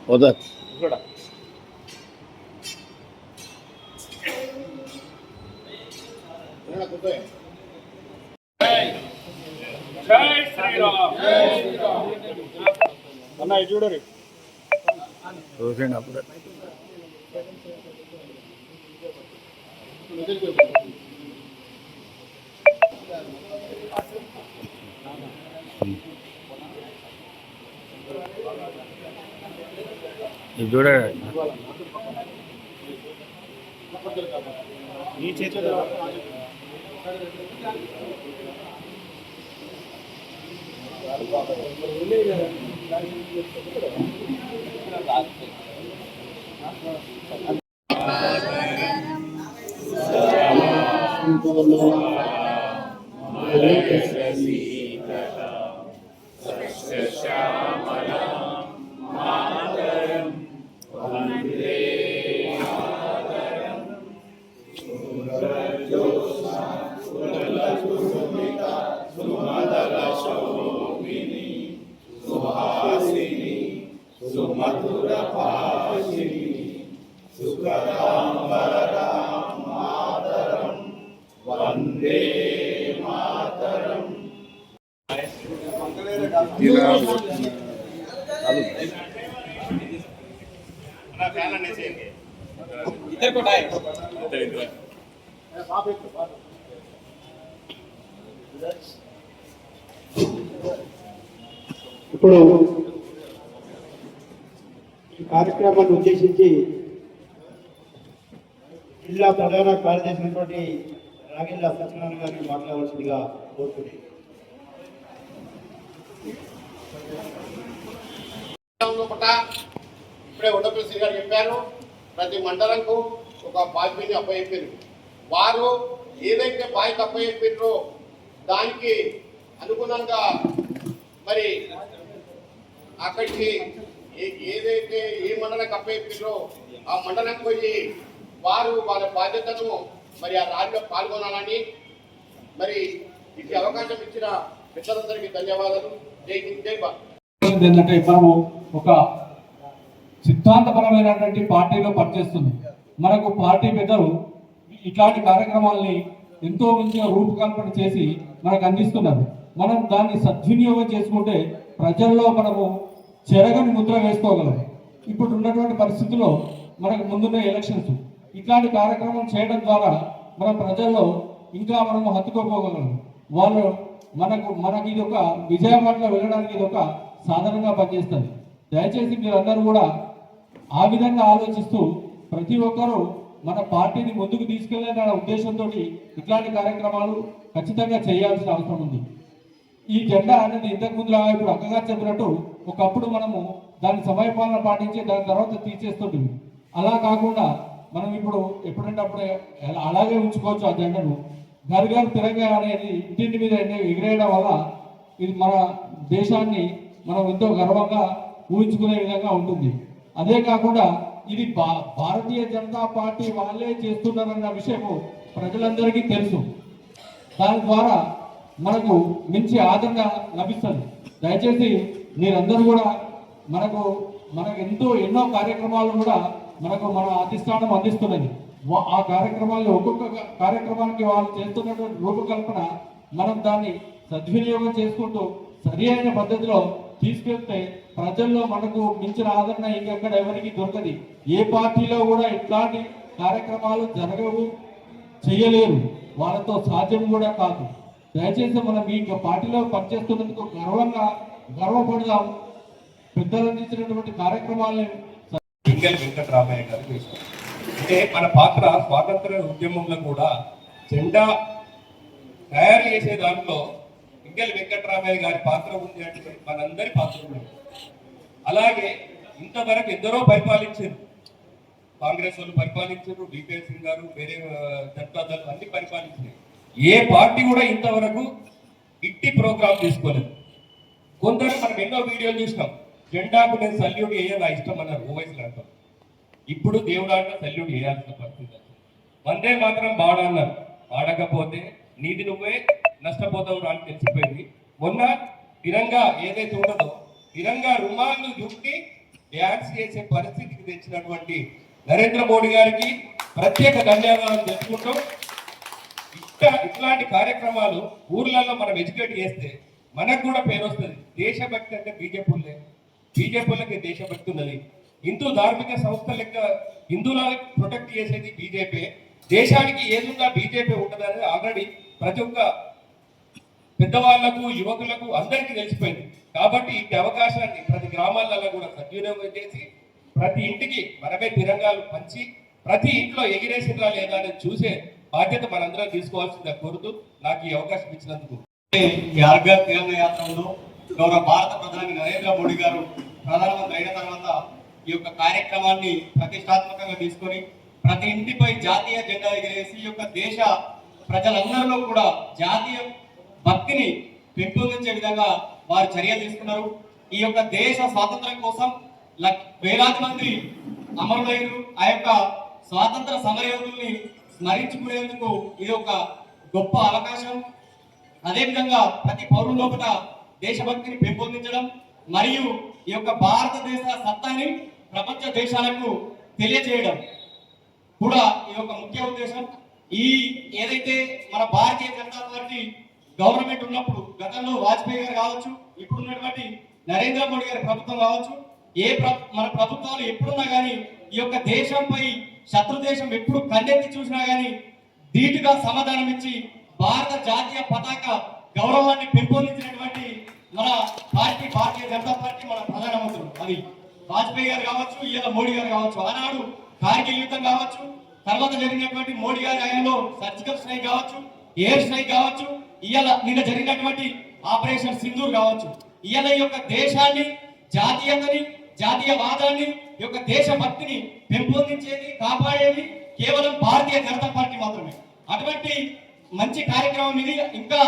उधर जय श्री राम अना చూడరు చూడండి అప్పుడు ఇది చూడండి ఈ చేతిలో सुमधुर भाषिणी सुखदां वरदां मातरं वन्दे मातरं। ఇప్పుడు ఈ కార్యక్రమాన్ని ఉద్దేశించి జిల్లా ప్రధాన కార్యదర్శి రాగిళ్ళ సత్యనారాయణ గారిని మాట్లాడవలసిందిగా కోరుతుంది. ఇప్పుడే ఉండపల్లి గారు చెప్పారు, ప్రతి మండలంకు ఒక బాధ్యతని అప్పచెప్పారు. వారు ఏదైతే బాధ్యత అప్పచెప్పారో దానికి అనుగుణంగా మరి అక్కడికి ఏదైతే ఏ మండలం అప్పచెప్పారో ఆ మండలం పోయి వారు వాళ్ళ బాధ్యతను మరి ఆ ర్యాలీలో పాల్గొనాలని మరి ఇది అవకాశం ఇచ్చిన పెద్దలందరికీ ధన్యవాదాలు. జై హింద్, జై భారత్. ఏంటంటే మనము ఒక సిద్ధాంతపరమైనటువంటి పార్టీలో పనిచేస్తుంది. మనకు పార్టీ పెద్దలు ఇట్లాంటి కార్యక్రమాలని ఎంతో మంచిగా రూపకల్పన చేసి మనకు అందిస్తున్నారు. మనం దాన్ని సద్వినియోగం చేసుకుంటే ప్రజల్లో మనము చెరగని ముద్ర వేసుకోగలం. ఇప్పుడు ఉన్నటువంటి పరిస్థితుల్లో మనకు ముందున్న ఎలక్షన్స్ ఇట్లాంటి కార్యక్రమం చేయడం ద్వారా మన ప్రజల్లో ఇంకా మనము హత్తుకోపోగలం. వాళ్ళు మనకి ఇది ఒక విజయవాడలో వెళ్ళడానికి ఇది ఒక సాధనంగా పనిచేస్తుంది. దయచేసి మీరందరూ కూడా ఆ విధంగా ఆలోచిస్తూ ప్రతి ఒక్కరూ మన పార్టీని ముందుకు తీసుకెళ్లే ఉద్దేశంతో ఇట్లాంటి కార్యక్రమాలు ఖచ్చితంగా చేయాల్సిన అవసరం ఉంది. ఈ జెండా అనేది ఇంతకుముందు ఇప్పుడు అక్కగా చెప్పినట్టు ఒకప్పుడు మనము దాని సమయపాలన పాటించి దాని తర్వాత తీసేస్తుంటుంది. అలా కాకుండా మనం ఇప్పుడు ఎప్పుడంటే అప్పుడే అలాగే ఉంచుకోవచ్చు. ఆ జెండాను ఘర్ ఘర్ తిరంగా అనేది ఇంటింటి మీద ఎగిరేయడం వల్ల ఇది మన దేశాన్ని మనం ఎంతో గర్వంగా ఊహించుకునే విధంగా ఉంటుంది. అదే కాకుండా ఇది భారతీయ జనతా పార్టీ వాళ్ళే చేస్తున్నారన్న విషయము ప్రజలందరికీ తెలుసు. దాని ద్వారా మనకు మంచి ఆదరణ లభిస్తుంది. దయచేసి మీరందరూ కూడా మనకు ఎన్నో కార్యక్రమాలు కూడా మన అధిష్టానం అందిస్తున్నది. ఆ కార్యక్రమాల్లో ఒక్కొక్క కార్యక్రమానికి వాళ్ళు చేస్తున్నటువంటి రూపకల్పన మనం దాన్ని సద్వినియోగం చేసుకుంటూ సరి అయిన పద్ధతిలో తీసుకెళ్తే ప్రజల్లో మనకు మించిన ఆదరణ ఇంకెక్కడ ఎవరికి దొరకది. ఏ పార్టీలో కూడా ఇట్లాంటి కార్యక్రమాలు జరగవు, చేయలేరు, వాళ్ళతో సాధ్యం కూడా కాదు. దయచేసి మనం ఈ పార్టీలో పనిచేస్తున్నందుకు గర్వపడదాం. పెద్దలు అందించినటువంటి కార్యక్రమాలను పింగళి వెంకటరామయ్య గారికి ఇష్టం. అంటే మన పాత్ర స్వాతంత్ర ఉద్యమంలో కూడా జెండా తయారు చేసే దాంట్లో పింగళి వెంకటరామయ్య గారి పాత్ర ఉంది అంటే మనందరి పాత్ర ఉంది. అలాగే ఇంతవరకు ఎందరో పరిపాలించారు. కాంగ్రెస్ వాళ్ళు పరిపాలించారు, బీపీఎల్ సింగ్ గారు, వేరే జనతాదళ్ అన్ని పరిపాలించినాయి. ఏ పార్టీ కూడా ఇంతవరకు ఇట్టి ప్రోగ్రామ్ తీసుకోలేదు. కొందరు మనం ఎన్నో వీడియోలు చూసినాం, జెండాకు నేను సల్యూట్ వేయాలి నా ఇష్టం అన్నారు ఓవైసీలు అంటారు. ఇప్పుడు దేవుడు ఆడిన సల్యూట్ వేయాల్సిన పరిస్థితి. వందే మాత్రం వాడన్నారు, వాడకపోతే నీది నువ్వే నష్టపోతావు అని తెలిసిపోయింది. మొన్న తిరంగా ఏదైతే ఉండదో తిరంగా రుమాలు చుట్టి డ్యాన్స్ చేసే పరిస్థితికి తెచ్చినటువంటి నరేంద్ర మోడీ గారికి ప్రత్యేక ధన్యవాదాలు తెలుసుకుంటాం. ఇట్లాంటి కార్యక్రమాలు ఊర్లలో మనం ఎడ్యుకేట్ చేస్తే మనకు కూడా పేరు వస్తుంది. దేశభక్తి అంటే బీజేపీలకి దేశభక్తి ఉన్నది. హిందూ ధార్మిక సంస్థ లెక్క హిందువులను ప్రొటెక్ట్ చేసేది బీజేపీ. దేశానికి ఏదున్నా బీజేపీ ఉంటుందని ఆల్రెడీ ప్రతి ఒక్క పెద్దవాళ్లకు, యువకులకు అందరికీ తెలిసిపోయింది. కాబట్టి ఈ అవకాశాన్ని ప్రతి గ్రామాలలో కూడా సద్వినియోగం చేసి ప్రతి ఇంటికి మనమే తిరంగాలు పంచి ప్రతి ఇంట్లో ఎగిరేసిందా లేదా అని చూసే బాధ్యత మనందరం తీసుకోవాల్సిందిగా కోరుతూ నాకు ఈ అవకాశం ఇచ్చినందుకు. ఈ ఆర్గ తిరంగ యాత్రలో గౌరవ భారత ప్రధాని నరేంద్ర మోడీ గారు ప్రధానమంత్రి అయిన తర్వాత ఈ యొక్క కార్యక్రమాన్ని ప్రతిష్టాత్మకంగా తీసుకొని ప్రతి ఇంటిపై జాతీయ జెండా ఎగిరేసి ఈ యొక్క దేశ ప్రజలందరిలో కూడా జాతీయ భక్తిని పెంపొందించే విధంగా వారు చర్యలు తీసుకున్నారు. ఈ యొక్క దేశ స్వాతంత్రం కోసం వేలాది మంది అమరులైనరు. ఆ యొక్క స్వాతంత్ర సమరయోధుల్ని స్మరించుకునేందుకు ఇది ఒక గొప్ప అవకాశం. అదేవిధంగా ప్రతి పౌరుల లోపల దేశభక్తిని పెంపొందించడం మరియు ఈ యొక్క భారతదేశ సత్తాని ప్రపంచ దేశాలకు తెలియజేయడం కూడా ఈ యొక్క ముఖ్య ఉద్దేశం. ఈ ఏదైతే మన భారతీయ జనతా పార్టీ గవర్నమెంట్ ఉన్నప్పుడు గతంలో వాజ్పేయి గారు కావచ్చు, ఇప్పుడు ఉన్నటువంటి నరేంద్ర మోడీ గారి ప్రభుత్వం కావచ్చు, మన ప్రభుత్వాలు ఎప్పుడున్నా కానీ ఈ యొక్క దేశంపై శత్రు దేశం ఎప్పుడు కన్నెత్తి చూసినా కానీ ధీటుగా సమాధానం ఇచ్చి భారత జాతీయ పతాక గౌరవాన్ని పెంపొందించినటువంటి మన పార్టీ భారతీయ జనతా పార్టీ, మన ప్రధానమంత్రులు అది వాజ్పేయి గారు కావచ్చు, ఇలా మోడీ గారు కావచ్చు. ఆనాడు కార్గిల్ యుద్ధం కావచ్చు, తర్వాత జరిగినటువంటి మోడీ గారి ఆయనలో సర్జికల్ స్ట్రైక్ కావచ్చు, ఎయిర్ స్ట్రైక్ కావచ్చు, ఇవాళ నిన్న జరిగినటువంటి ఆపరేషన్ సింధూర్ కావచ్చు. ఇవాళ ఈ యొక్క దేశాన్ని, జాతీయతని, జాతీయవాదాన్ని, ఈ యొక్క దేశభక్తిని పెంపొందించేది, కాపాడేది కేవలం భారతీయ జనతా పార్టీ మాత్రమే. అటువంటి మంచి కార్యక్రమం ఇది. ఇంకా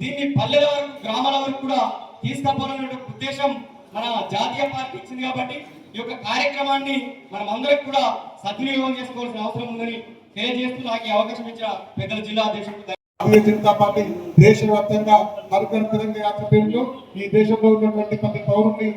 దీన్ని పల్లెల వరకు, గ్రామాల వరకు కూడా తీసుకుపోవాలనే ఉద్దేశం మన జాతీయ పార్టీ ఇచ్చింది. కాబట్టి ఈ యొక్క కార్యక్రమాన్ని మనం అందరికి కూడా సద్వినియోగం చేసుకోవాల్సిన అవసరం ఉందని తెలియజేస్తూ నాకు ఈ అవకాశం ఇచ్చిన పెద్దల జిల్లా అధ్యక్షుడు భారతీయ జనతా పార్టీ దేశవ్యాప్తంగా హర్ఘర్ తిరంగా యాత్ర పేరులో ఈ దేశంలో ఉన్నటువంటి ప్రతి పౌరుని,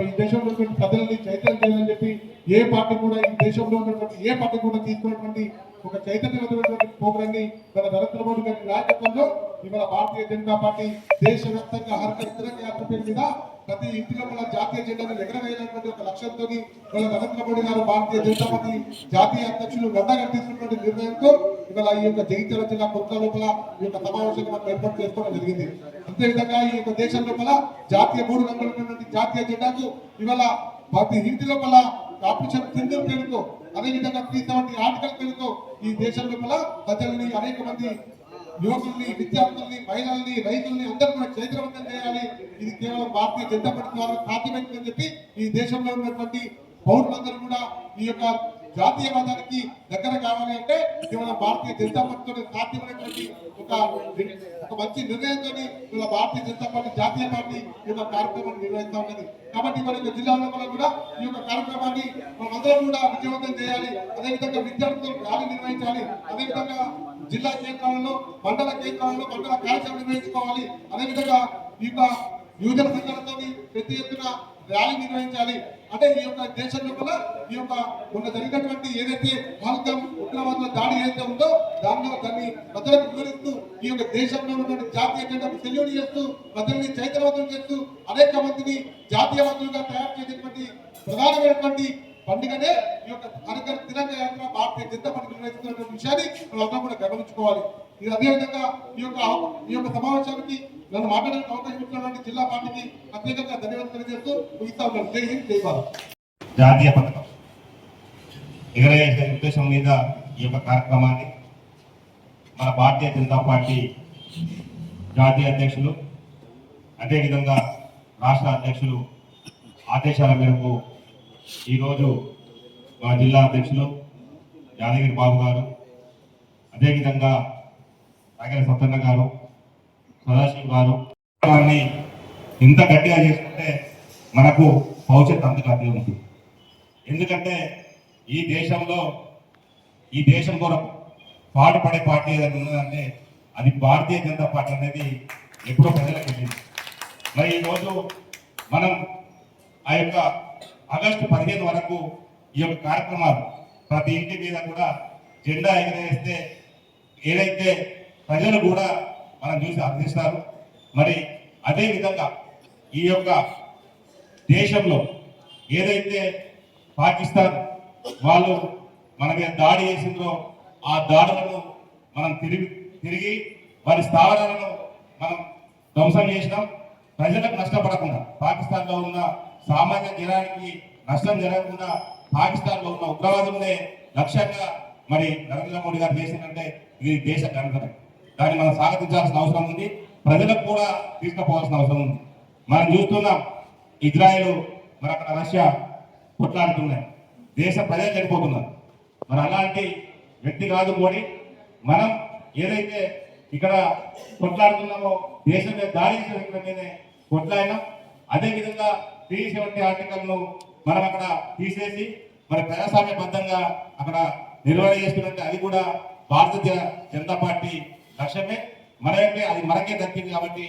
ఈ దేశంలో ఉన్నటువంటి ప్రజలని చైతన్యం చేయాలని చెప్పి ఏ పార్టీ కూడా, ఈ దేశంలో ఉన్నటువంటి ఏ పార్టీ కూడా తీసుకున్నటువంటి ఒక చైతన్యమైనటువంటి ప్రోగ్రాన్ని మన నరేంద్ర మోడీ గారి నాయకత్వంలో ఇవాళ భారతీయ జనతా పార్టీ దేశవ్యాప్తంగా హర్ఘర్ తిరంగా యాత్ర పేరు మీద ప్రతి ఇంటిలో మన జాతీయ జెండాను ఎగరవేయాలన్నటువంటి ఒక లక్ష్యంతో మన నరేంద్ర మోడీ గారు భారతీయ జనతా పార్టీ జాతీయ అధ్యక్షులు నడ్డా గారు తీసుకున్నటువంటి నిర్ణయంతో ఇవాళ ఈ యొక్క జగిత్యాల జిల్లా కొత్త లోపల ఈ యొక్క సమావేశాన్ని మనం ఏర్పాటు చేసుకోవడం జరిగింది. అంతేవిధంగా ఈ యొక్క దేశం లోపల జాతీయ 3 రంగులు ఉన్నటువంటి జాతీయ జెండాకు ఇవాళ ప్రతి ఇంటి లోపల ఆపరేషన్ సింధూర్ పేరుతో, అదేవిధంగా 370 ఆర్టికల్ పేరుతో ఈ దేశం లోపల ప్రజల్ని, అనేక మంది యువకుల్ని, విద్యార్థుల్ని, మహిళల్ని, రైతుల్ని అందరూ కూడా చైతన్యవంతం చేయాలి. ఇది కేవలం భారతీయ జనతా పార్టీ ద్వారా సాధ్యమైందని చెప్పి ఈ దేశంలో ఉన్నటువంటి పౌరులందరూ కూడా ఈ యొక్క జాతీయవాదానికి దగ్గర కావాలి అంటే కేవలం భారతీయ జనతా పార్టీతో సాధ్యమైనటువంటి ఒక మంచి నిర్ణయంతో ఇలా భారతీయ జనతా పార్టీ జాతీయ పార్టీ ఈ యొక్క కార్యక్రమాన్ని నిర్వహిస్తా ఉన్నది. కాబట్టి మన యొక్క జిల్లాలో కూడా ఈ యొక్క కార్యక్రమాన్ని మనమందరం కూడా విజయవంతం చేయాలి. అదేవిధంగా విద్యార్థులు ర్యాలీ నిర్వహించాలి. అదేవిధంగా జిల్లా కేంద్రాలలో, మండల కేంద్రాలలో మండల కార్యక్రమం నిర్వహించుకోవాలి. అదేవిధంగా ఈ యొక్క యువజన సంఘాలతో పెద్ద ఎత్తున ర్యాలీ నిర్వహించాలి. అంటే ఈ యొక్క దేశంలో కూడా ఈ యొక్క మొన్న జరిగినటువంటి ఏదైతే పాల్గొం ఉగ్రవాదుల దాడి ఏదైతే ఉందో దాన్ని ప్రజలకు వివరిస్తూ ఈ యొక్క దేశంలో ఉన్నటువంటి జాతీయ జెండాను సెల్యూట్ చేస్తూ ప్రజల్ని చైతన్యవంతం చేస్తూ అనేక మందిని జాతీయవాదులుగా తయారు చేసేటువంటి ప్రధానమైనటువంటి పండుగనే ఈ యొక్క హర్ఘర్ తిరంగా యాత్ర భారతీయ జనతా పార్టీ నిర్వహిస్తున్నటువంటి విషయాన్ని మనం కూడా గమనించుకోవాలి. ఇది అదేవిధంగా ఈ యొక్క సమావేశానికి నన్ను మాట్లాడడానికి అవకాశం ఇచ్చినటువంటి జిల్లా పార్టీకి ప్రత్యేకంగా ధన్యవాదాలు తెలియజేస్తూ ముగిస్తా ఉన్నాను. జై హింద్, జై భారత్. జాతీయ పథకం ఎగరవేసే ఉద్దేశం మీద ఈ యొక్క కార్యక్రమాన్ని మన భారతీయ జనతా పార్టీ జాతీయ అధ్యక్షులు, అదేవిధంగా రాష్ట్ర అధ్యక్షులు ఆదేశాల మేరకు ఈరోజు మా జిల్లా అధ్యక్షులు యాదగిరి బాబు గారు, అదేవిధంగా రాగల సత్యన్న గారు, సదాశివ్ గారు వారిని ఇంత గట్టిగా చేసుకుంటే మనకు భవిష్యత్తు అంత గట్టిగా ఉంటుంది. ఎందుకంటే ఈ దేశం కొరకు పాటుపడే పార్టీ ఏదైనా ఉన్నదంటే అది భారతీయ జనతా పార్టీ అనేది ఎప్పుడో ప్రజలకు వెళ్ళింది. మరి ఈరోజు మనం ఆ యొక్క ఆగస్టు 15 వరకు ఈ యొక్క కార్యక్రమాలు ప్రతి ఇంటి మీద కూడా జెండా ఎగరేస్తే ఏదైతే ప్రజలు కూడా మనం చూసి అర్థిస్తారు. మరి అదే విధంగా ఈ యొక్క దేశంలో ఏదైతే పాకిస్తాన్ వాళ్ళు మన మీద దాడి చేసిందో ఆ దాడులను మనం తిరిగి వారి స్థావరాలను మనం ధ్వంసం చేసినాం. ప్రజలకు నష్టపడకుండా, పాకిస్తాన్లో ఉన్న సామాన్య జనానికి నష్టం జరగకుండా పాకిస్తాన్లో ఉన్న ఉగ్రవాదులనే లక్ష్యంగా మరి నరేంద్ర మోడీ గారు చేసిందంటే ఇది దేశ ఘనత. దాన్ని మనం స్వాగతించాల్సిన అవసరం ఉంది. ప్రజలకు కూడా తీసుకుపోవాల్సిన అవసరం ఉంది. మనం చూస్తున్నాం ఇజ్రాయెల్ మరి అక్కడ రష్యా కొట్లాడుతున్నాయి, దేశ ప్రజలు చనిపోతున్నారు. మరి అలాంటి వ్యక్తి కాదు మోడీ. మనం ఏదైతే ఇక్కడ కొట్లాడుతున్నామో దేశం మీద దాడి చేసిన వ్యక్తుల మీదే కొట్లాడినాం. అదేవిధంగా 370 ఆర్టికల్ను మనం అక్కడ తీసేసి మరి ప్రజాస్వామ్యబద్ధంగా అక్కడ నిర్వహణ చేస్తున్నట్టే అది కూడా భారతీయ జనతా పార్టీ లక్ష్యమే. మనకే అది మనకే దక్కింది. కాబట్టి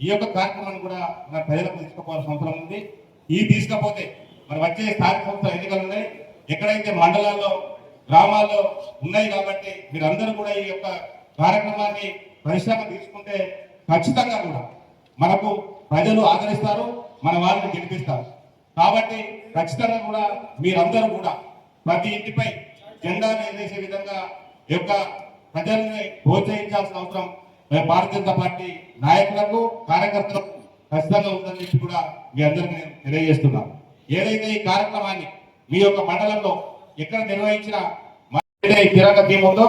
ఈ యొక్క కార్యక్రమాన్ని కూడా మన ప్రజలకు తీసుకుపోవాల్సిన అవసరం ఉంది. ఈ తీసుకపోతే మరి వచ్చే స్థానిక సంస్థల ఎన్నికలు ఉన్నాయి, ఎక్కడైతే మండలాల్లో గ్రామాల్లో ఉన్నాయి. కాబట్టి మీరందరూ కూడా ఈ యొక్క కార్యక్రమాన్ని పరిశ్రమ తీసుకుంటే ఖచ్చితంగా కూడా మనకు ప్రజలు ఆదరిస్తారు, మన వారిని గెలిపిస్తారు. కాబట్టి ఖచ్చితంగా కూడా మీరందరూ కూడా ప్రతి ఇంటిపై జెండాను ఎగరేసే విధంగా ఈ యొక్క ప్రజల్ని ప్రోత్సహించాల్సిన అవసరం భారతీయ జనతా పార్టీ నాయకులకు, కార్యకర్తలకు ఖచ్చితంగా ఉందని చెప్పి కూడా మీ అందరికీ నేను తెలియజేస్తున్నాను. ఏదైతే ఈ కార్యక్రమాన్ని మీ యొక్క మండలంలో ఎక్కడ నిర్వహించిన తిరగ టీం ఉందో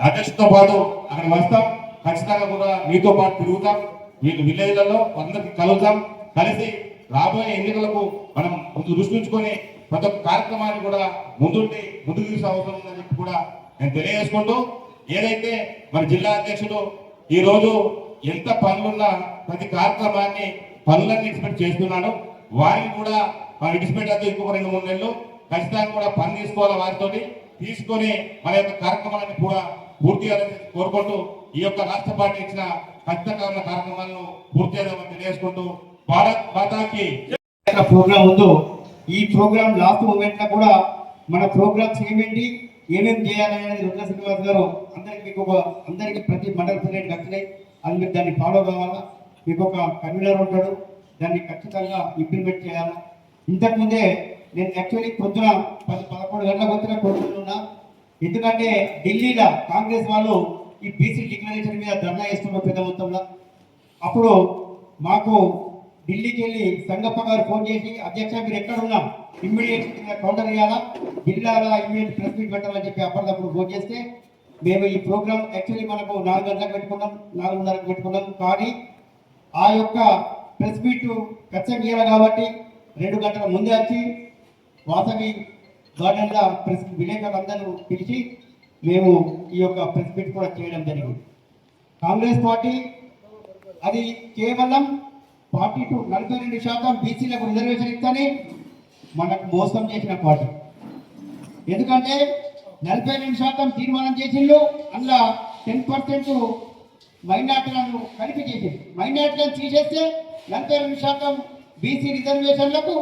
అధ్యక్షుడితో పాటు అక్కడ వస్తాం. ఖచ్చితంగా కూడా మీతో పాటు తిరుగుతాం, మీకు విలేజ్లలో అందరికి కలుగుతాం. కలిసి రాబోయే ఎన్నికలకు మనం ముందు దృష్టించుకొని ప్రతి ఒక్క కార్యక్రమాన్ని కూడా ముందుకు తీసే అవసరం ఉందని చెప్పి కూడా నేను తెలియజేసుకుంటూ, ఏదైతే మన జిల్లా అధ్యక్షుడు ఈ రోజు ఎంత పనులున్నా ప్రతి కార్యక్రమాన్ని పనులన్నీ ఎక్స్పెక్ట్ చేస్తున్నాడు. వారిని కూడా మనం విడిచిపెట్టద్దు. ఇంకొక 2-3 నెలలు ఖచ్చితంగా కూడా పని తీసుకోవాలి. వారితో తీసుకొని మన యొక్క కార్యక్రమాలను కూడా పూర్తి చేయాలని కోరుకుంటూ ఈ యొక్క రాష్ట్ర పార్టీ ఇచ్చిన ఖచ్చితంగా ఉన్న కార్యక్రమాలను పూర్తి చేయాలని తెలియజేసుకుంటూ భారత్ మాతాకి ప్రోగ్రామ్ ఉందో ఈ ప్రోగ్రామ్ లాస్ట్ మూమెంట్ లో కూడా మన ప్రోగ్రామ్స్ ఏమేమి చేయాలనేది రుద్ర శ్రీనివాస్ గారు అందరికి ప్రతి మండల ప్రెసిడెంట్ వచ్చినాయి. అది మీరు దాన్ని ఫాలో కావాలా. మీకు ఒక కన్వీనర్ ఉంటాడు, దాన్ని ఖచ్చితంగా ఇంప్లిమెంట్ చేయాలా. ఇంతకుముందే నేను యాక్చువల్లీ పొద్దున 11 గంటలకు వచ్చిన కోరుతున్నా. ఎందుకంటే ఢిల్లీలో కాంగ్రెస్ వాళ్ళు ఈ బీసీ డిక్లరేషన్ మీద ధర్నా చేస్తున్నారు పెద్ద మొత్తంలో. అప్పుడు మాకు ఢిల్లీకి వెళ్ళి సంగప్ప గారు ఫోన్ చేసి, అధ్యక్ష మీరు ఎక్కడ ఉన్నాం, ఇమ్మీడియట్ కౌంటర్ ఇవ్వాలా, జిల్లాలో ఇమ్మీడియట్ ప్రెస్ మీట్ పెట్టాలని చెప్పి అప్పటికప్పుడు ఫోన్ చేస్తే మేము ఈ ప్రోగ్రామ్ యాక్చువల్లీ మనకు 4 గంటలకు పెట్టుకున్నాం, 4:30కు పెట్టుకున్నాం. కానీ ఆ యొక్క ప్రెస్ మీట్ ఖచ్చితంగా ఇవ్వాలి కాబట్టి 2 గంటల ముందే వచ్చి వాసవి గార్డెన్లో ప్రెస్ విలేకరులందరూ పిలిచి మేము ఈ యొక్క ప్రెస్ మీట్ కూడా చేయడం జరిగింది. కాంగ్రెస్ పార్టీ అది కేవలం 42% బీసీలకు రిజర్వేషన్ ఇస్తేనే మనకు మోసం చేసిన పార్టీ. ఎందుకంటే 42% తీర్మానం చేసిండ్రు, అందులో 10% మైనార్టీలను కలిపి చేసింది. మైనార్టీలను తీసేస్తే 42% బీసీ రిజర్వేషన్లకు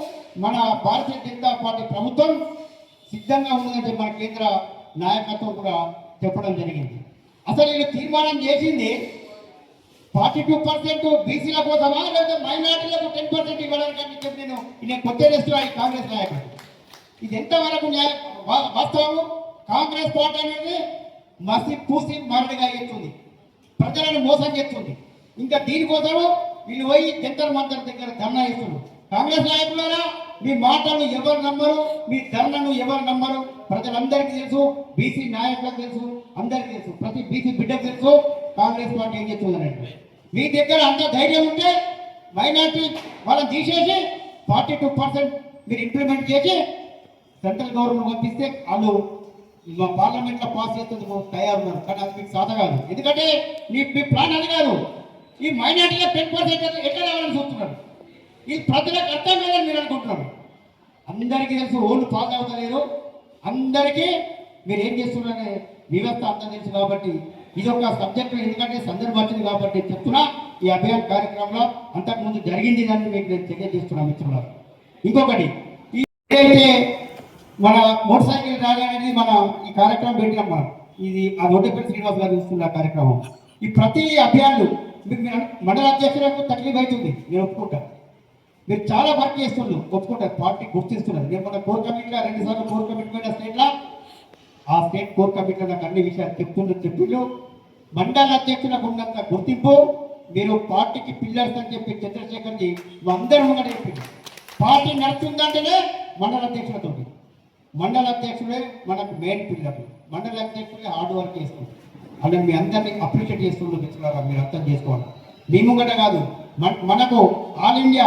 మన భారతీయ జనతా పార్టీ ప్రభుత్వం సిద్ధంగా ఉందంటే మన కేంద్ర నాయకత్వం కూడా చెప్పడం జరిగింది. అసలు వీళ్ళు తీర్మానం చేసింది 42% బీసీల కోసమా, లేదా మైనార్టీలకు 10% ఇవ్వడానికి అని చెప్పి నేను కొట్టేస్తున్నా ఈ కాంగ్రెస్ నాయకులు. ఇది ఎంతవరకు వాస్తవం? కాంగ్రెస్ పార్టీ అనేది మసి పూసి మరడిగా చేస్తుంది, ప్రజలను మోసం చేస్తుంది. ఇంకా దీనికోసము వీళ్ళు పోయి జంతర్ మంతర్ దగ్గర ధర్నా చేస్తున్నారు. కాంగ్రెస్ నాయకులారా, మీ మాటలు ఎవరు నమ్మరు, మీ ధర్నాను ఎవరు నమ్మరు. ప్రజలందరికీ తెలుసు, బీసీ నాయకులకు తెలుసు, అందరికీ తెలుసు, ప్రతి బీసీ బిడ్డకు తెలుసు కాంగ్రెస్ పార్టీ ఏం చేస్తుందనండి. మీ దగ్గర అంత ధైర్యం ఉంటే మైనార్టీ వాళ్ళని తీసేసి 42% మీరు ఇంప్లిమెంట్ చేసి సెంట్రల్ గవర్నమెంట్ పంపిస్తే వాళ్ళు మా పార్లమెంట్ లో పాస్ చేసేందుకు తయారున్నారు, కానీ అది మీకు సాధ కాదు. ఎందుకంటే మీ ప్లాన్ అది కాదు. ఈ మైనార్టీలో 10% ఎట్లా రావాలని చూస్తున్నారు. ఈ ప్రజలకు అర్థం లేదని మీరు అనుకుంటున్నారు. అందరికీ తెలుసు, ఓళ్ళు పాస్ అవుతలేరు. అందరికీ మీరు ఏం చేస్తున్నారనే వ్యవస్థ అంతా తెలుసు. కాబట్టి ఇది ఒక సబ్జెక్ట్, ఎందుకంటే సందర్భం వచ్చింది కాబట్టి చెప్తున్నా. ఈ అభియాన్ కార్యక్రమంలో అంతకుముందు జరిగింది దాన్ని మీకు నేను తెలియజేస్తున్నాను మిత్రులారా. ఇంకొకటి, ఏదైతే మన మోటార్ సైకిల్ ర్యాలీ అనేది మన ఈ కార్యక్రమం పెట్టినాం మనం. ఇది ఆ నోటిపల్లి శ్రీనివాస్ గారు చూస్తున్న కార్యక్రమం. ఈ ప్రతి అభియాన్లు మీరు మండల అధ్యక్షులకు తక్లీఫ్ అవుతుంది, నేను ఒప్పుకుంటా. మీరు చాలా వర్క్ చేస్తున్నారు, ఒప్పుకుంటారు, పార్టీ గుర్తిస్తున్నారు. నేను మన కోర్ కమిటీలో 2 సార్లు కోర్ కమిటీ పోయిన స్టేట్లో, ఆ స్టేట్ కోర్ కమిటీలో నాకు అన్ని విషయాలు చెప్పిండు. మండల అధ్యక్షులకు ఉన్నంత గుర్తింపు మీరు పార్టీకి పిల్లర్స్ అని చెప్పి చంద్రశేఖర్జీ అందరం కూడా చెప్పింది. పార్టీ నడుస్తుందంటేనే మండల అధ్యక్షులతో. మండల అధ్యక్షుడే మనకు మెయిన్ పిల్లర్. మండల అధ్యక్షుడే హార్డ్ వర్క్ చేస్తుంది. అలా మీ అందరినీ అప్రిషియేట్ చేస్తున్నారు మిత్రులారా, మీరు అర్థం చేసుకోవాలి. మీ ముంగట కాదు, మనకు ఆల్ ఇండియా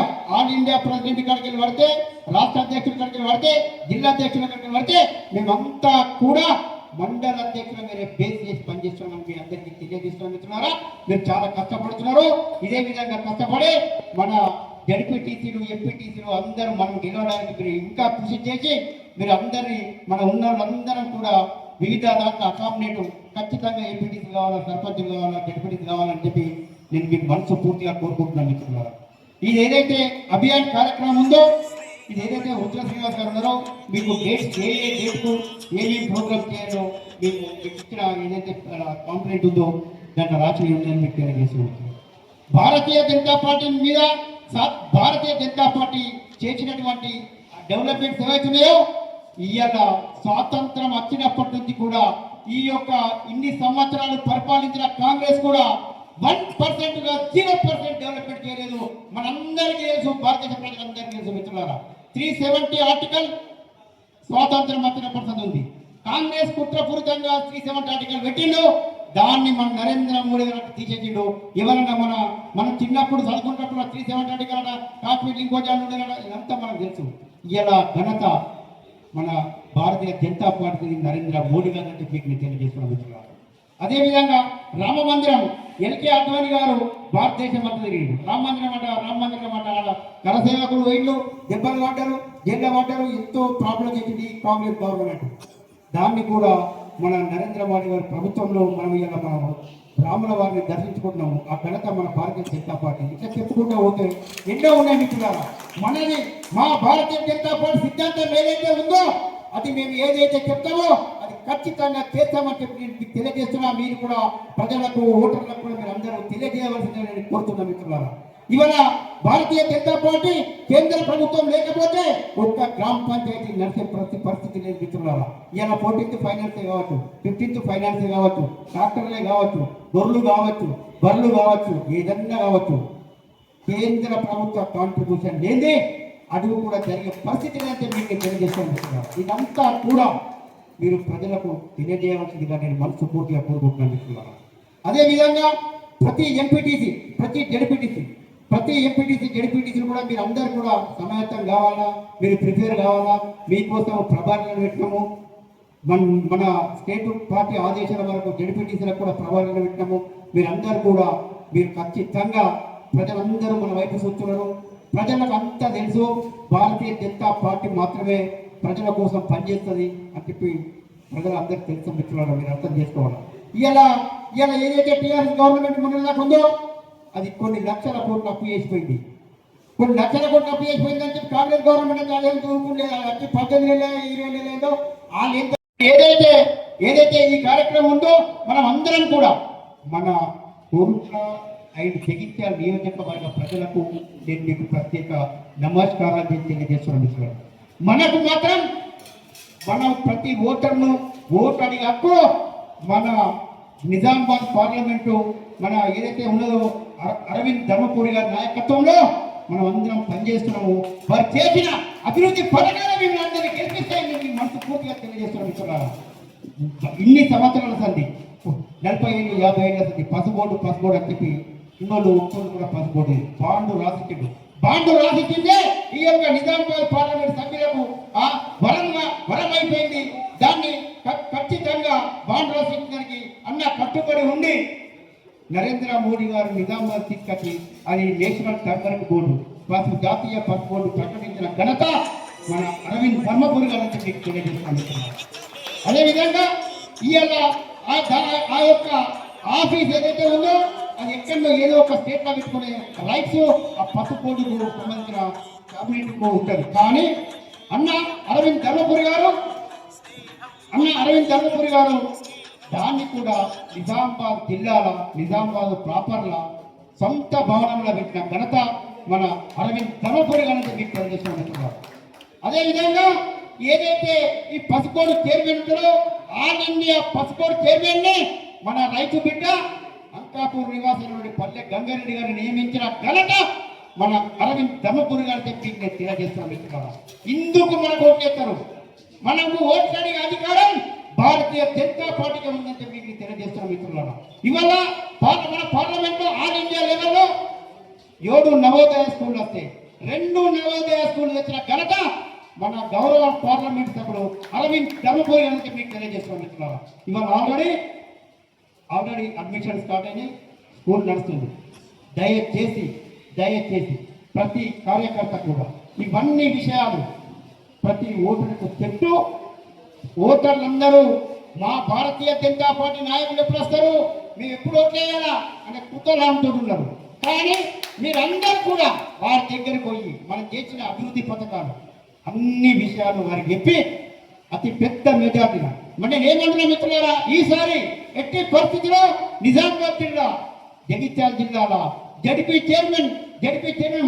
ప్రెసిడెంట్ కాడికి వెళ్ళి పడితే, రాష్ట్ర అధ్యక్షుడి కాడికి వెళ్ళి పడితే, జిల్లా అధ్యక్షుల కాడికి పడితే, మేమంతా కూడా మండల అధ్యక్షులు మీరే బేస్ చేసి పనిచేస్తున్నాం. మీ అందరికీ తెలియజేస్తున్నాం మిత్రులారా. మీరు చాలా కష్టపడుతున్నారు. ఇదే విధంగా కష్టపడి మన జడ్పీటీసీలు, ఎంపీటీసీలు అందరూ మనం గెలవడానికి మీరు ఇంకా కృషి చేసి, మీరు అందరినీ మన ఉన్న వాళ్ళందరం కూడా వివిధ దాంట్లో అకామిడేట్ ఖచ్చితంగా ఎంపీటీసీ కావాలా, సర్పంచులు కావాలా, జడ్పీటీసీ కావాలని చెప్పి నేను మీకు మనసు పూర్తిగా కోరుకుంటున్నాను మిత్రులారా. ఇది ఏదైతే అభియాన్ కార్యక్రమం ఉందో, ఇది ఏదైతే ఉజ్వల శ్రీనివాస్ గారు ఉన్నారో, మీకు డేట్స్ ఏ డేట్కు ఏమేమి ప్రోగ్రామ్ చేయాలో మీకు ఇచ్చిన ఏదైతే కాంప్లైంట్ ఉందో దాంట్లో రాసి ఉందని మీకు తెలియజేస్తున్నాను. భారతీయ జనతా పార్టీ మీద భారతీయ జనతా పార్టీ చేసినటువంటి డెవలప్మెంట్స్ ఏవైతున్నాయో, ఇవాళ స్వాతంత్రం వచ్చినప్పటి నుంచి కూడా ఈ యొక్క ఇన్ని సంవత్సరాలు పరిపాలించిన కాంగ్రెస్ కూడా 1% గా 0% డెవలప్మెంట్ చేయలేదు. మనందరికీ తెలుసు, భారతదేశ ప్రజలందరికీ తెలుసు మిత్రులారా. 370 ఆర్టికల్ స్వాతంత్రం వచ్చినప్పటి ఉంది. కాంగ్రెస్ కుట్రపూరితంగా 370 ఆర్టికల్ పెట్టిండు. దాన్ని మన నరేంద్ర మోడీ గారు తీసేసిండు. ఎవరన్నా మనం చిన్నప్పుడు చదువుకున్నప్పుడు 370 ఆర్టికల్ కాశ్మీర్ ఇంకో జాన్ ఉండేలా, ఇదంతా మనకు తెలుసు. ఇలా ఘనత మన భారతీయ జనతా పార్టీ నరేంద్ర మోడీ గారు అంటే మీకు నేను తెలియజేస్తున్నాను మిత్రులారా. అదేవిధంగా రామ మందిరం, ఎల్కే అద్వానీ గారు భారతదేశం అంతా తిరిగిండు. రామ మందిరం అంట కరసేవకులు వీళ్ళు దెబ్బలు పడ్డారు, జైల్లో పడ్డారు. ఎంతో ప్రాబ్లం చేసింది కాంగ్రెస్ గవర్నమెంట్. దాన్ని కూడా మన నరేంద్ర మోడీ గారి ప్రభుత్వంలో మనం ఇలా మనం రాముల వారిని దర్శించుకుంటున్నాము. ఆ ఘనత మన భారతీయ జనతా పార్టీ. ఇట్లా చెప్పుకుంటూ పోతే ఎన్నో ఉన్నాయి మిత్రులారా. మా భారతీయ జనతా పార్టీ సిద్ధాంతం ఏదైతే ఉందో అది మేము ఏదైతే చెప్తామో అది ఖచ్చితంగా చేస్తామని చెప్పి నేను మీకు తెలియజేస్తున్నా. మీరు కూడా ప్రజలకు, ఓటర్లకు కూడా మీరు అందరూ తెలియజేయవలసిందని నేను కోరుతున్నా మిత్రులారా. ఇవాళ భారతీయ జనతా పార్టీ కేంద్ర ప్రభుత్వం లేకపోతే ఒక్క గ్రామ పంచాయతీ నడిచే పరిస్థితి లేదు మిత్రులారా. ఇలా 14th ఫైనాన్సే కావచ్చు, 15th ఫైనాన్సే కావచ్చు, ట్రాక్టర్లే కావచ్చు, గొర్రెలు కావచ్చు, బర్రెలు కావచ్చు, ఏదన్నా కావచ్చు, కేంద్ర ప్రభుత్వ కాంట్రిబ్యూషన్ లేదే అడుగు కూడా జరిగే పరిస్థితి అయితే మీకు తెలియజేస్తాను. ఇదంతా కూడా మీరు ప్రజలకు తెలియజేయవలసిందిగా నేను మనసు పూర్తిగా కోరుకుంటున్నాను మిత్రులారా. అదేవిధంగా ప్రతి ఎంపీటీసీ, ప్రతి జడ్పీటీసీలు కూడా మీరు అందరూ కూడా సమాయత్తం కావాలా, మీరు ప్రిపేర్ కావాలా. మీకోసం ప్రభావాలను పెట్టినాము. మన స్టేట్ పార్టీ ఆదేశాల వరకు జడ్పీటీసీలకు కూడా ప్రభావాలను పెట్టినాము. మీరందరూ కూడా మీరు ఖచ్చితంగా ప్రజలందరూ మన వైపు చూస్తున్నారు. ప్రజలకు అంతా తెలుసు, భారతీయ జనతా పార్టీ మాత్రమే ప్రజల కోసం పనిచేస్తుంది అని చెప్పి ప్రజలందరికీ తెలుసు మిత్రులారా. మీరు అర్థం చేసుకోవాలి. ఇలా ఏదైతే టీఆర్ఎస్ గవర్నమెంట్ ముందు ఉందో అది కొన్ని లక్షల కోట్లు అప్పు చేసిపోయింది. కొన్ని లక్షల కోట్లు అప్పు చేసిపోయిందని చెప్పి కాంగ్రెస్ గవర్నమెంట్ అదేం చూసుకుంటే 18 నెలలు 20 నెలలు ఏదో ఏదైతే ఈ కార్యక్రమం ఉందో మనం అందరం కూడా మన కోరుట్ల అండ్ జగిత్యాల నియోజకవర్గ ప్రజలకు నేను మీకు ప్రత్యేక నమస్కారాలు తెలియజేస్తున్నాను మిత్రులు. మనకు మాత్రం మన ప్రతి ఓటర్ను ఓటు అడిగే హక్కు మన నిజామాబాద్ పార్లమెంటు మన ఏదైతే ఉన్నదో అరవింద్ ధర్మపురి గారి నాయకత్వంలో మనం అందరం పనిచేస్తున్నాము. వారు చేసిన అభివృద్ధి పథకాలు మేము అందరినీ గెలిపిస్తాయి మీకు మనసు పూర్తిగా తెలియజేస్తున్నాం మిత్రులారా. ఇన్ని సంవత్సరాల సంది 40 ఏళ్ళు 50 ఏళ్ళ సంది పసుబోర్డు అని చెప్పి ఇన్నోళ్ళు ఒక్కళ్ళు కూడా పసుబోర్డు బాండు రాసిచ్చిందే ఈ యొక్క నిజామాబాద్ పార్లమెంట్ సభ్యులకు వరం అయిపోయింది. దాన్ని ఖచ్చితంగా బాండ్ రాసించడానికి అన్న కట్టుబడి ఉండి నరేంద్ర మోడీ గారు నిజామాబాద్ తీసుకొచ్చి అది నేషనల్ టర్మరిక్ బోర్డు జాతీయ పసుపు బోర్డు ప్రకటించిన ఘనత మన అరవింద్ ధర్మపురి గారికి మీకు తెలియజేస్తున్నాను. అదేవిధంగా ఇవాళ ఆ యొక్క ఆఫీస్ ఏదైతే ఉందో అది ఎక్కడో ఏదో ఒక స్టేట్ లో పెట్టుకునే రైట్స్ ఆ పసుపు బోర్డుకు సంబంధించిన క్యాబినెట్ ఉంటుంది. కానీ అన్న అరవింద్ ధర్మపురి గారు దాన్ని కూడా నిజామాబాద్ జిల్లాల నిజామాబాద్ ప్రాపర్ల సొంత భవనంలో పెట్టిన ఘనత మన అరవింద్ ధర్మపురి గారికి మీకు తెలియజేస్తున్నారు. అదేవిధంగా ఏదైతే ఈ పసుపోడు చైర్మన్ ఉంటుందో ఆల్ ఇండియా పసుపోడు చైర్మన్ ని మన రైతు బిడ్డ అంకాపూర్ నివాసంలోని పల్లె గంగారెడ్డి గారిని నియమించిన ఘనత మన అరవింద్ ధర్మపురి గారి చెప్పి నేను తెలియజేస్తున్నాను. ఇందుకు మనకు ఓటు చేస్తారు. మనకు ఓట్లాడే అధికారం భారతీయ జనతా పార్టీకి ఉందని మీకు తెలియజేస్తున్నాం మిత్రులారా. ఇవాళ మన పార్లమెంట్ లో ఆల్ ఇండియా లెవెల్లో 7 నవోదయ స్కూళ్ళు వస్తాయి. 2 నవోదయ స్కూళ్ళు తెచ్చిన ఘనత మన గౌరవ పార్లమెంట్ సభ్యుడు అరవింద్ ధర్మపురి గారికి మీకు తెలియజేస్తున్నాం మిత్రులారా. ఇవాళ ఆల్రెడీ అడ్మిషన్ స్టార్ట్ అయినాయి, స్కూల్ నడుస్తుంది. దయచేసి ప్రతి కార్యకర్త కూడా ఇవన్నీ విషయాలు ప్రతి ఓటర్లకు చెప్తూ ఓటర్లందరూ మా భారతీయ జనతా పార్టీ నాయకులు ఎప్పుడు వస్తారు, మేము ఎప్పుడు ఓట్లేయాలా అనే కుతూహలంతో ఉన్నారు. కానీ మీరందరూ కూడా వారి దగ్గరికి పోయి మనం చేసిన అభివృద్ధి పథకాలు అన్ని విషయాలు వారికి చెప్పి అతి పెద్ద మెజార్టీగా అంటే నేనేమంటున్నా మిత్రులారా, ఈసారి ఎట్టి పరిస్థితిలో నిజామాబాద్ జిల్లా జగిత్యాల జిల్లాల జడిపి చైర్మన్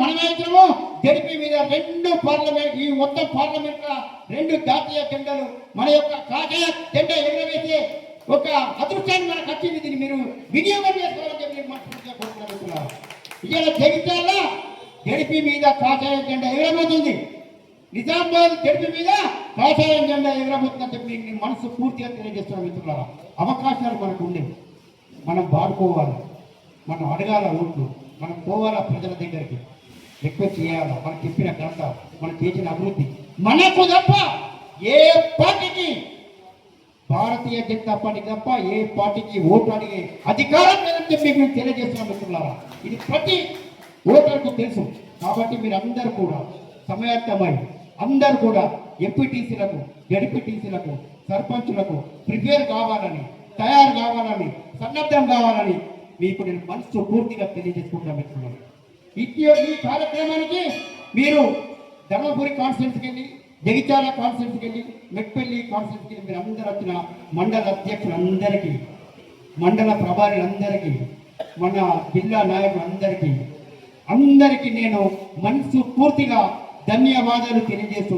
మనమేమో జడిపి మీద 2 పార్లమెంట్ ఈ మొత్తం పార్లమెంట్ 2 జాతీయ జెండాలు మన యొక్క కాషాయ జెండా ఎగరవేసే ఒక అదృష్టాన్ని మనకు వచ్చింది. దీన్ని మీరు వినియోగం చేసుకోవాలని చెప్పి మనస్ఫూర్తిగా కోరుకుంటున్నారు. ఇవాళ జగిత్యాల జడిపి మీద కాషాయ జెండా ఎగరబోతుంది, నిజామాబాద్ జడిపి మీద కాషాయ జెండా ఎగరబోతుందని చెప్పి నేను మనసు పూర్తిగా తెలియజేస్తున్నాను మిత్రులారా. అవకాశాలు మనకు ఉండేవి, మనం వాడుకోవాలి, మనం అడగాల ఓట్లు, మనం పోవాలా ప్రజల దగ్గరికి, రిక్వెస్ట్ చేయాలా, మనం చెప్పిన ఘనత, మనం చేసిన అభివృద్ధి మనకు తప్ప ఏ పార్టీకి, భారతీయ జనతా పార్టీ తప్ప ఏ పార్టీకి ఓటు అడిగే అధికారం లేదని చెప్పి మేము తెలియజేస్తున్నాం మిత్రులారా. ఇది ప్రతి ఓటర్కు తెలుసు. కాబట్టి మీరు అందరూ కూడా సమయత్తమై అందరూ కూడా ఎంపీటీసీలకు, జడ్పీటీసీలకు, సర్పంచులకు ప్రిపేర్ కావాలని, తయారు కావాలని, సన్నద్ధం కావాలని మీకు నేను మనసు పూర్తిగా తెలియజేసుకుంటాను మిత్రులారా. ఈ కార్యక్రమానికి మీరు ధర్మపురి కాన్ఫరెన్స్కి వెళ్ళి, జగిత్యాల కాన్ఫరెన్స్కి వెళ్ళి, మెట్పల్లి కాన్ఫరెన్స్కి వెళ్ళి మీరు అందరూ వచ్చిన మండల అధ్యక్షులందరికీ, మండల ప్రభారులందరికీ, మన జిల్లా నాయకులందరికీ నేను మనసు పూర్తిగా ధన్యవాదాలు తెలియజేస్తూ